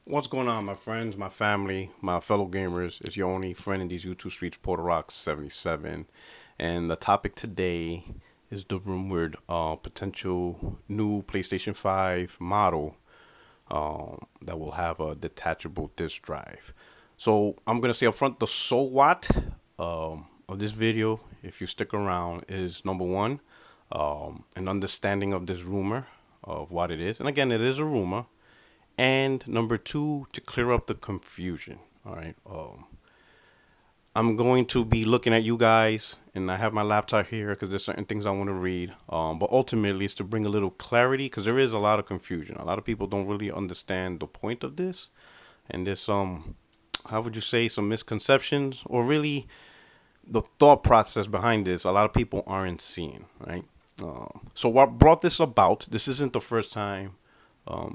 What's going on, my friends, my family, my fellow gamers? It's your only friend in these YouTube streets, PorterRock77. And the topic today is the rumored potential new PlayStation 5 model that will have a detachable disk drive. So I'm going to say up front the so what of this video, if you stick around, is number one, an understanding of this rumor of what it is. And again, it is a rumor. And number two, to clear up the confusion. All right. I'm going to be looking at you guys, and I have my laptop here because there's certain things I want to read. But ultimately, it's to bring a little clarity because there is a lot of confusion. A lot of people don't really understand the point of this, and there's some, how would you say, some misconceptions, or really the thought process behind this. A lot of people aren't seeing, right? So what brought this about? This isn't the first time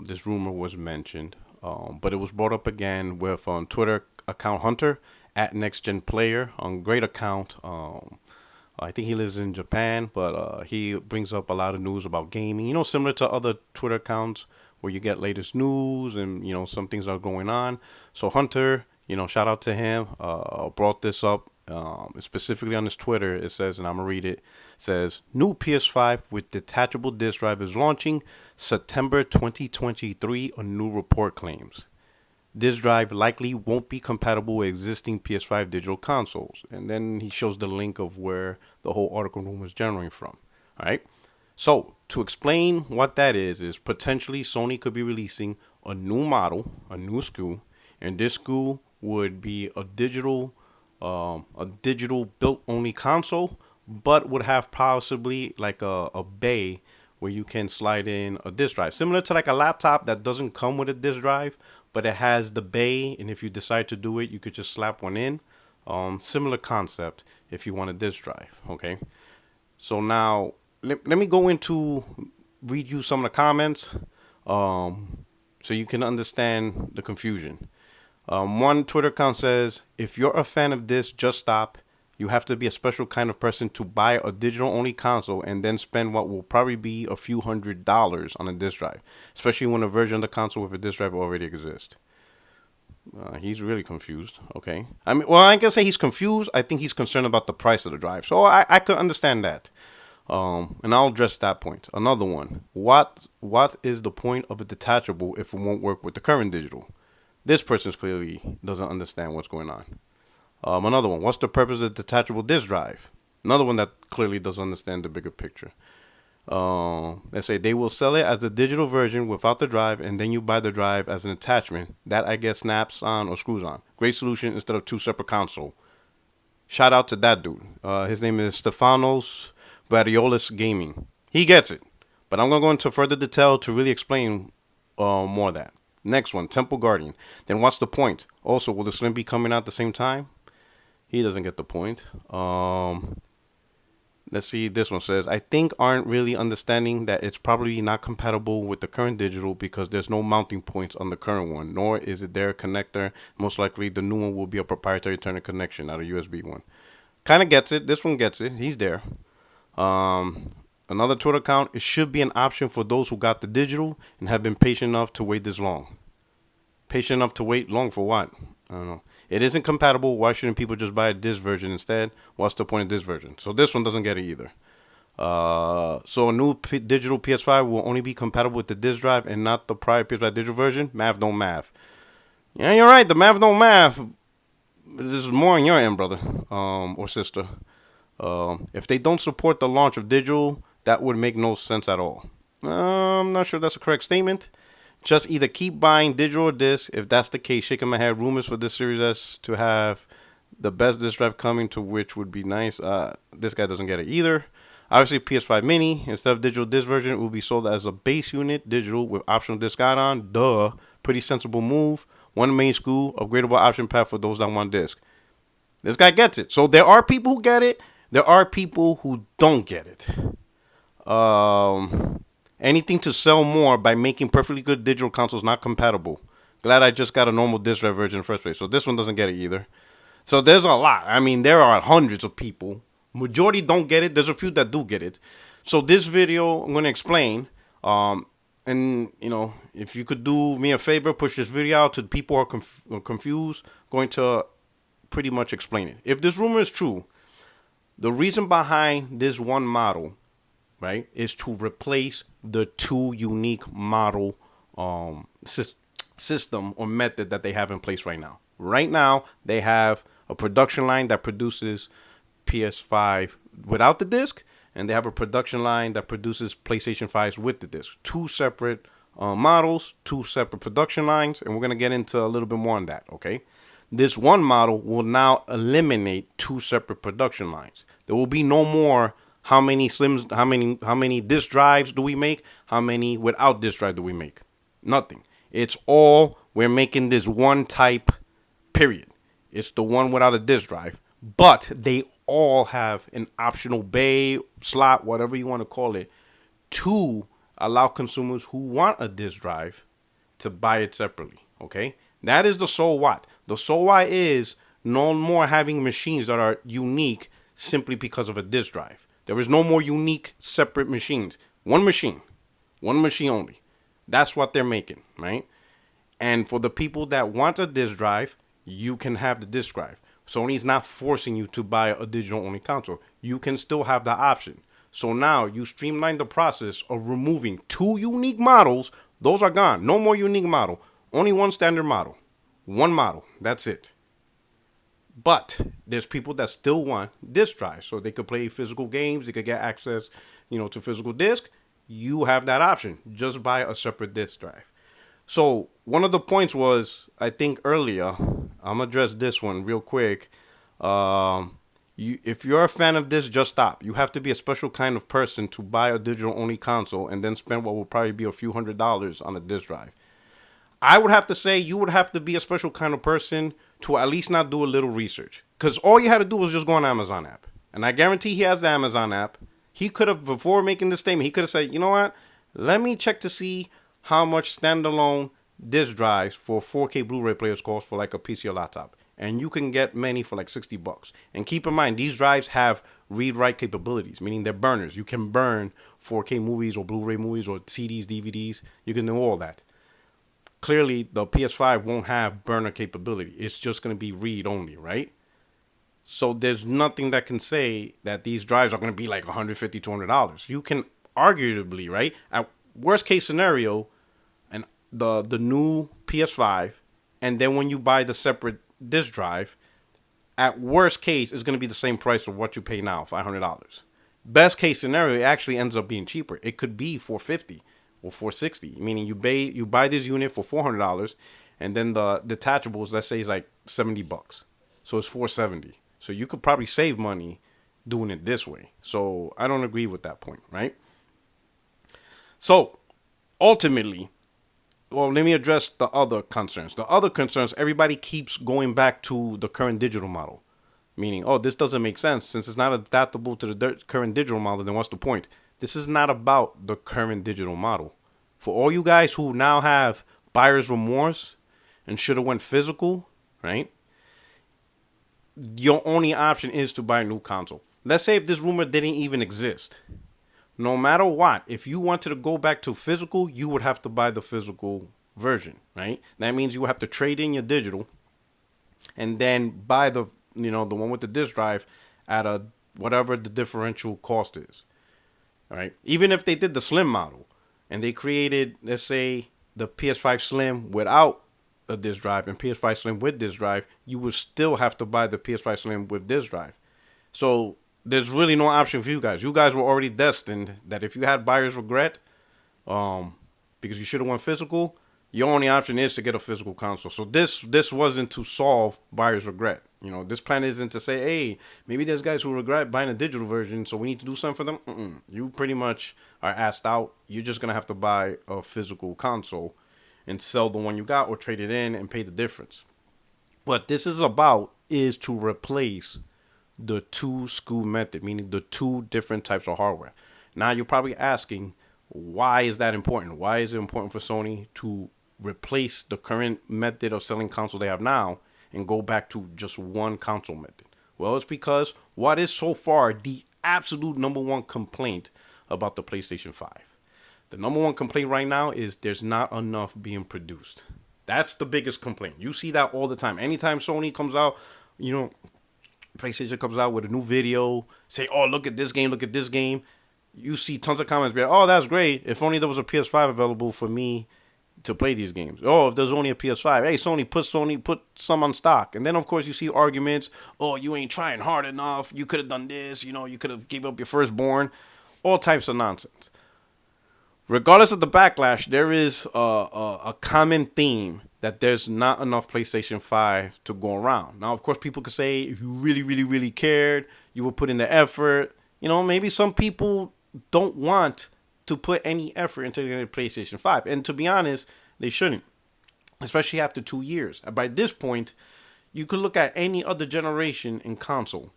this rumor was mentioned, but it was brought up again with Twitter account Hunter at Next Gen Player on great account. I think he lives in Japan, but he brings up a lot of news about gaming. You know, similar to other Twitter accounts where you get latest news and some things are going on. So Hunter, shout out to him. Brought this up specifically on his Twitter. It says, and I'm gonna read it. It says, new PS5 with detachable disk drive is launching September 2023. A new report claims this drive likely won't be compatible with existing PS5 digital consoles. And then he shows the link of where the whole article room was generating from. All right. So to explain what that is potentially Sony could be releasing a new model, a new SKU, and this SKU would be a digital built only console, but would have possibly like a bay where you can slide in a disk drive, similar to like a laptop that doesn't come with a disk drive, but it has the bay, and if you decide to do it, you could just slap one in. Similar concept if you want a disk drive. Okay, so now let me go into read you some of the comments, so you can understand the confusion. One Twitter account says, if you're a fan of this, just stop. You have to be a special kind of person to buy a digital only console and then spend what will probably be a few $100s on a disk drive, especially when a version of the console with a disk drive already exists. He's really confused. Okay. I mean, well, I can say he's confused. I think he's concerned about the price of the drive. So I could understand that. And I'll address that point. Another one. What is the point of a detachable if it won't work with the current digital? This person clearly doesn't understand what's going on. Another one. What's the purpose of the detachable disk drive? Another one that clearly doesn't understand the bigger picture. Let's say they will sell it as the digital version without the drive, and then you buy the drive as an attachment. That I guess snaps on or screws on. Great solution instead of two separate console. Shout out to that dude. His name is Stefanos Variolis Gaming. He gets it. But I'm going to go into further detail to really explain more of that. Next one, Temple Guardian. Then what's the point? Also, will the Slim be coming out at the same time? He doesn't get the point. Let's see. This one says, I think aren't really understanding that it's probably not compatible with the current digital because there's no mounting points on the current one, nor is it their connector. Most likely, the new one will be a proprietary Ethernet connection, not a USB one. Kind of gets it. This one gets it. He's there. Another Twitter account, it should be an option for those who got the digital and have been patient enough to wait this long. Patient enough to wait long for what? I don't know. It isn't compatible. Why shouldn't people just buy this version instead? What's the point of this version? So this one doesn't get it either. So a new digital PS5 will only be compatible with the disk drive and not the prior PS5 digital version. Math don't math. Yeah, you're right. The math don't math. This is more on your end, brother, or sister. If they don't support the launch of digital, that would make no sense at all. I'm not sure that's a correct statement. Just either keep buying digital or disc. If that's the case, shaking my head. Rumors for this Series S to have the best disk drive coming, to which would be nice. This guy doesn't get it either. Obviously, PS5 Mini, instead of digital disc version, it will be sold as a base unit digital with optional disc add-on. Duh. Pretty sensible move. One main SKU, upgradable option path for those that want disc. This guy gets it. So there are people who get it. There are people who don't get it. Anything to sell more by making perfectly good digital consoles not compatible. Glad I just got a normal disc drive version in the first place. So this one doesn't get it either. So there's a lot. I mean, there are hundreds of people. Majority don't get it. There's a few that do get it. So this video, I'm going to explain. And and if you could do me a favor, push this video out to the people who are confused, going to pretty much explain it. If this rumor is true, the reason behind this one model, right, is to replace the two unique model system or method that they have in place right now. Right now, they have a production line that produces PS5 without the disc, and they have a production line that produces PlayStation 5s with the disc. Two separate models, two separate production lines, and we're going to get into a little bit more on that, okay? This one model will now eliminate two separate production lines. There will be no more how many disc drives do we make, how many without disc drive do we make. Nothing. It's all, we're making this one type, period. It's the one without a disc drive, but they all have an optional bay, slot, whatever you want to call it, to allow consumers who want a disc drive to buy it separately, okay? That is the so what. The so why is no more having machines that are unique simply because of a disc drive. There is no more unique separate machines. One machine only. That's what they're making, right? And for the people that want a disc drive, you can have the disc drive. Sony's not forcing you to buy a digital only console. You can still have the option. So now you streamline the process of removing two unique models. Those are gone. No more unique model. Only one standard model. One model. That's it. But there's people that still want disc drives, so they could play physical games. They could get access, to physical disc. You have that option. Just buy a separate disc drive. So one of the points was, I think earlier, I'm gonna address this one real quick. If you're a fan of this, just stop. You have to be a special kind of person to buy a digital only console and then spend what will probably be a few $100s on a disc drive. I would have to say you would have to be a special kind of person to at least not do a little research. Because all you had to do was just go on Amazon app. And I guarantee he has the Amazon app. He could have, before making this statement, he could have said, you know what? Let me check to see how much standalone disc drives for 4K Blu-ray players cost for like a PC or laptop. And you can get many for like $60. And keep in mind, these drives have read-write capabilities, meaning they're burners. You can burn 4K movies or Blu-ray movies or CDs, DVDs. You can do all that. Clearly, the PS5 won't have burner capability. It's just going to be read only, right? So there's nothing that can say that these drives are going to be like $150, $200. You can arguably, right? At worst case scenario, and the new PS5, and then when you buy the separate disc drive, at worst case, it's going to be the same price of what you pay now, $500. Best case scenario, it actually ends up being cheaper. It could be $450. Or $460, meaning you buy this unit for $400, and then the detachables, let's say, is like $70, so it's $470. So you could probably save money doing it this way. So I don't agree with that point, right? So ultimately, well, let me address the other concerns. The other concerns, everybody keeps going back to the current digital model, meaning, oh, this doesn't make sense since it's not adaptable to the current digital model. Then what's the point? This is not about the current digital model. For all you guys who now have buyer's remorse and should have went physical, right? Your only option is to buy a new console. Let's say if this rumor didn't even exist. No matter what, if you wanted to go back to physical, you would have to buy the physical version, right? That means you would have to trade in your digital and then buy the one with the disc drive at a whatever the differential cost is. All right. Even if they did the slim model and they created, let's say, the PS5 Slim without a disc drive and PS5 Slim with disc drive, you would still have to buy the PS5 Slim with disc drive. So there's really no option for you guys. You guys were already destined that if you had buyer's regret, because you should have went physical, your only option is to get a physical console. So this wasn't to solve buyer's regret. This plan isn't to say, hey, maybe there's guys who regret buying a digital version, so we need to do something for them. You pretty much are asked out. You're just going to have to buy a physical console and sell the one you got or trade it in and pay the difference. What this is about is to replace the two SKU method, meaning the two different types of hardware. Now you're probably asking, why is that important? Why is it important for Sony to replace the current method of selling console they have now and go back to just one console method? Well, it's because what is so far the absolute number one complaint about the PlayStation 5. The number one complaint right now is there's not enough being produced. That's the biggest complaint. You see that all the time. Anytime Sony comes out, you know, PlayStation comes out with a new video, say, oh, look at this game, look at this game. You see tons of comments be like, oh, that's great. If only there was a PS5 available for me to play these games. Oh, if there's only a PS5, hey, Sony, put some on stock. And then, of course, you see arguments. Oh, you ain't trying hard enough. You could have done this. You know, you could have gave up your firstborn. All types of nonsense. Regardless of the backlash, there is a common theme that there's not enough PlayStation 5 to go around. Now, of course, people could say if you really, really, really cared, you would put in the effort. You know, maybe some people don't want to put any effort into the PlayStation 5. And to be honest, they shouldn't, especially after 2 years. By this point, you could look at any other generation in console.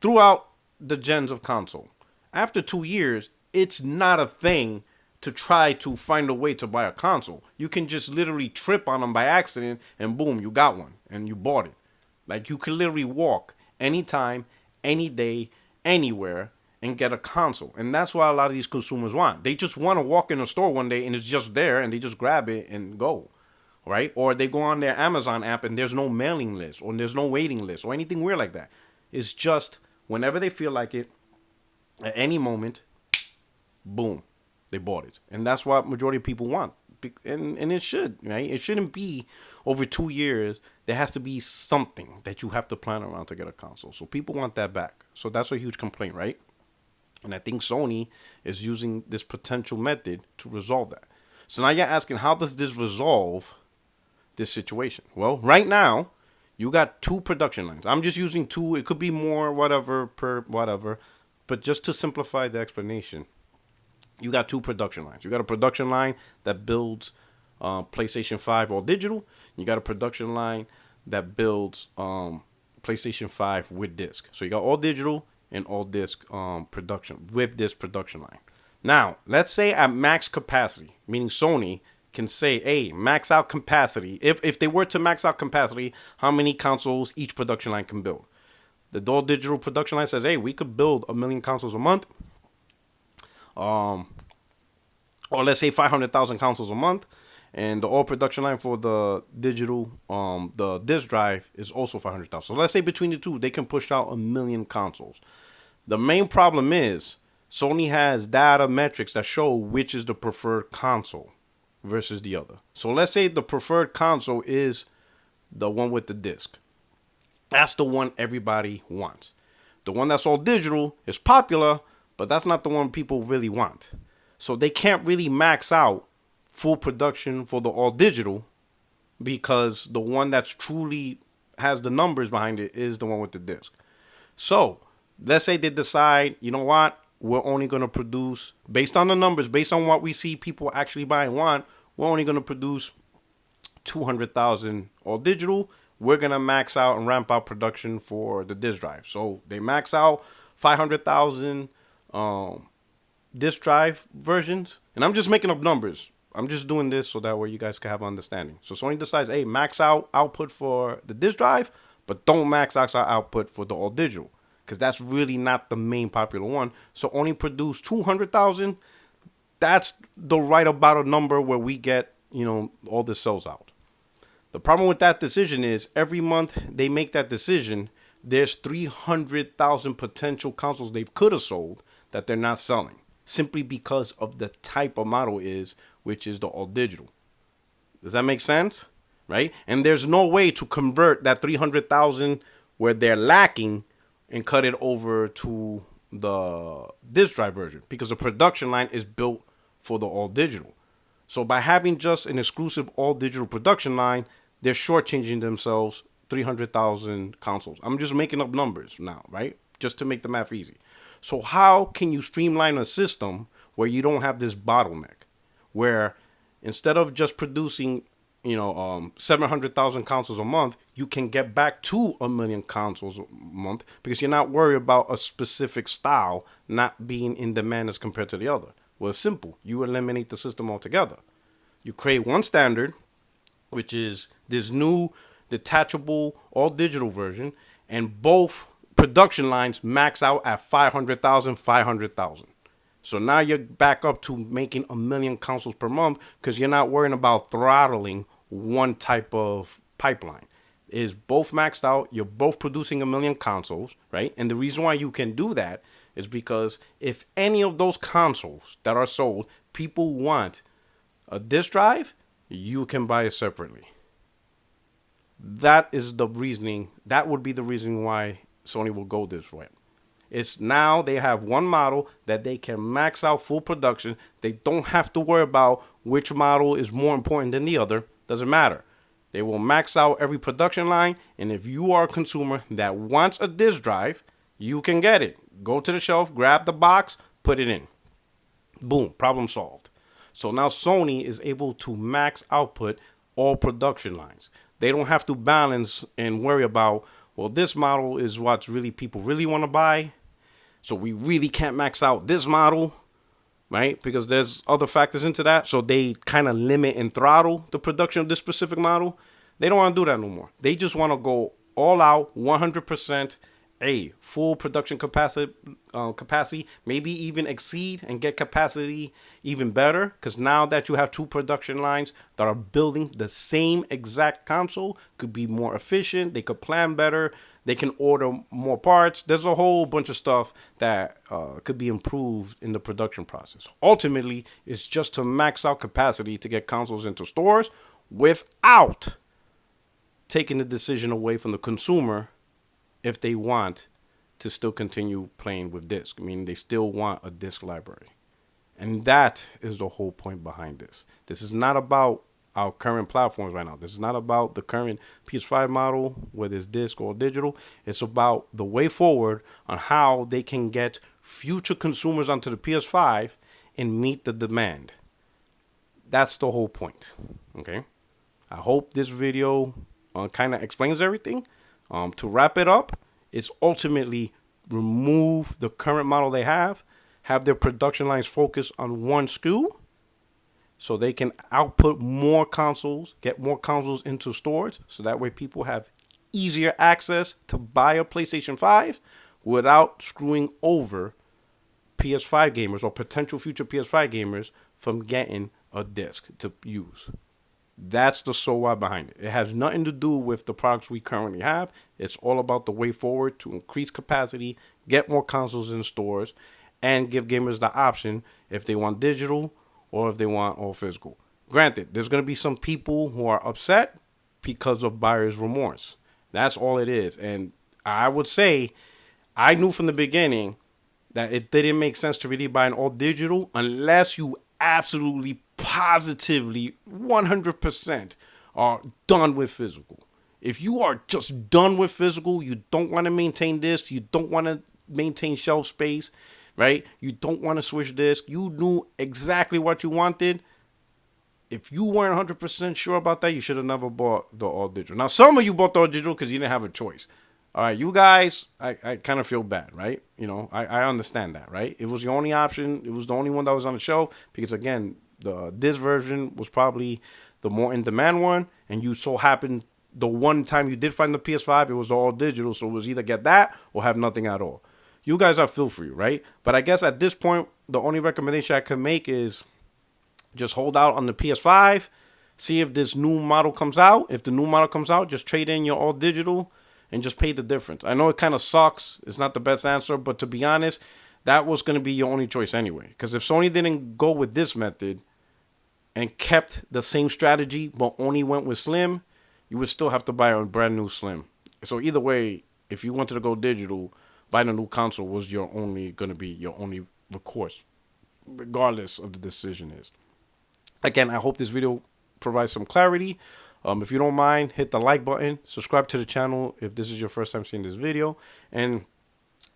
Throughout the gens of console, after 2 years, it's not a thing to try to find a way to buy a console. You can just literally trip on them by accident and boom, you got one and you bought it. Like you can literally walk anytime, any day, anywhere and get a console. And that's what a lot of these consumers want. They just want to walk in a store one day and it's just there and they just grab it and go. Right? Or they go on their Amazon app and there's no mailing list or there's no waiting list or anything weird like that. It's just whenever they feel like it, at any moment, boom, they bought it. And that's what majority of people want. And it should, right? It shouldn't be over 2 years. There has to be something that you have to plan around to get a console. So people want that back. So that's a huge complaint, right? And I think Sony is using this potential method to resolve that. So now you're asking, how does this resolve this situation? Well, right now, you got 2 production lines. I'm just using 2. It could be more, whatever, per whatever. But just to simplify the explanation, you got 2 production lines. You got a production line that builds PlayStation 5 all digital. You got a production line that builds PlayStation 5 with disc. So you got all digital and all disc production with this production line. Now, let's say at max capacity, meaning Sony can say, hey, max out capacity. If they were to max out capacity, how many consoles each production line can build? The all digital production line says, hey, we could build 1 million consoles a month. Or let's say 500,000 consoles a month, and the all production line for the digital, the disc drive is also 500,000. So let's say between the two, they can push out 1 million consoles. The main problem is Sony has data metrics that show which is the preferred console versus the other. So let's say the preferred console is the one with the disc. That's the one everybody wants. The one that's all digital is popular, but that's not the one people really want. So they can't really max out full production for the all digital because the one that's truly has the numbers behind it is the one with the disc. So let's say they decide, you know what, we're only going to produce, based on the numbers, based on what we see people actually buy and want, we're only going to produce 200,000 all digital. We're going to max out and ramp out production for the disc drive. So they max out 500,000 disc drive versions, and I'm just making up numbers. I'm just doing this so that way you guys can have understanding. So Sony decides, hey, max out output for the disc drive, but don't max out output for the all digital because that's really not the main popular one. So only produce 200,000. That's the right about a number where we get, you know, all the cells out. The problem with that decision is every month they make that decision, there's 300,000 potential consoles they could have sold that they're not selling simply because of the type of model is, which is the all digital. Does that make sense? Right? And there's no way to convert that 300,000 where they're lacking and cut it over to the disc drive version because the production line is built for the all digital. So by having just an exclusive all digital production line, they're shortchanging themselves 300,000 consoles. I'm just making up numbers now, right? Just to make the math easy. So how can you streamline a system where you don't have this bottleneck? Where instead of just producing, 700,000 consoles a month, you can get back to 1 million consoles a month because you're not worried about a specific style not being in demand as compared to the other. Well, it's simple. You eliminate the system altogether. You create one standard, which is this new detachable all digital version, and both production lines max out at 500,000. So now you're back up to making 1 million consoles per month because you're not worrying about throttling one type of pipeline. It's both maxed out. You're both producing 1 million consoles, right? And the reason why you can do that is because if any of those consoles that are sold, people want a disk drive, you can buy it separately. That is the reasoning. That would be the reason why Sony will go this way. It's now they have one model that they can max out full production. They don't have to worry about which model is more important than the other. Doesn't matter. They will max out every production line. And if you are a consumer that wants a disk drive, you can get it. Go to the shelf, grab the box, put it in. Boom, problem solved. So now Sony is able to max output all production lines. They don't have to balance and worry about, well, this model is what really people really want to buy. So we really can't max out this model, right? Because there's other factors into that. So they kind of limit and throttle the production of this specific model. They don't want to do that no more. They just want to go all out, 100%, full production capacity, maybe even exceed and get capacity even better. Because now that you have two production lines that are building the same exact console, could be more efficient. They could plan better. They can order more parts. There's a whole bunch of stuff that could be improved in the production process. Ultimately, it's just to max out capacity to get consoles into stores without taking the decision away from the consumer if they want to still continue playing with disc. I mean, they still want a disc library. And that is the whole point behind this. This is not about our current platforms right now. This is not about the current PS5 model, whether it's disc or digital. It's about the way forward on how they can get future consumers onto the PS5 and meet the demand. That's the whole point. Okay? I hope this video kind of explains everything. To wrap it up, it's ultimately remove the current model they have their production lines focus on one SKU so they can output more consoles, get more consoles into stores, so that way people have easier access to buy a PlayStation 5 without screwing over PS5 gamers or potential future PS5 gamers from getting a disc to use. That's the so why behind it. It has nothing to do with the products we currently have. It's all about the way forward to increase capacity, get more consoles in stores, and give gamers the option if they want digital or if they want all physical. Granted, there's going to be some people who are upset because of buyer's remorse. That's all it is. And I would say I knew from the beginning that it didn't make sense to really buy an all digital unless you absolutely positively 100% are done with physical. If you are just done with physical, you don't want to maintain this, you don't want to maintain shelf space, right? You don't want to switch disc. You knew exactly what you wanted. If you weren't 100% sure about that, you should have never bought the all digital. Now, some of you bought the all digital because you didn't have a choice. All right, you guys, I kind of feel bad, right? You know, I understand that, right? It was the only option. It was the only one that was on the shelf because, again, this version was probably the more in-demand one, and you so happened the one time you did find the PS5, it was all digital, so it was either get that or have nothing at all. You guys are feel free, right? But I guess at this point, the only recommendation I can make is just hold out on the PS5, see if this new model comes out. If the new model comes out, just trade in your all digital and just pay the difference. I know it kind of sucks. It's not the best answer, but to be honest, that was going to be your only choice anyway. Because if Sony didn't go with this method and kept the same strategy but only went with Slim, you would still have to buy a brand new Slim. So either way, if you wanted to go digital, buying a new console was your only recourse, regardless of the decision is. Again, I hope this video provides some clarity. If you don't mind, hit the like button, subscribe to the channel if this is your first time seeing this video, and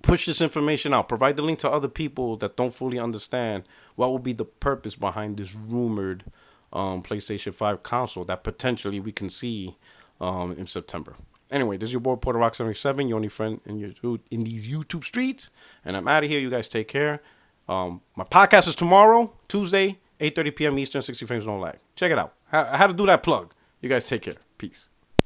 push this information out. Provide the link to other people that don't fully understand what will be the purpose behind this rumored PlayStation 5 console that potentially we can see in September. Anyway, this is your boy PorterRock77, your only friend in these YouTube streets, and I'm out of here. You guys take care. My podcast is tomorrow, Tuesday, 8:30 p.m. Eastern, 60 frames no lag. Check it out. I had to do that plug. You guys take care. Peace.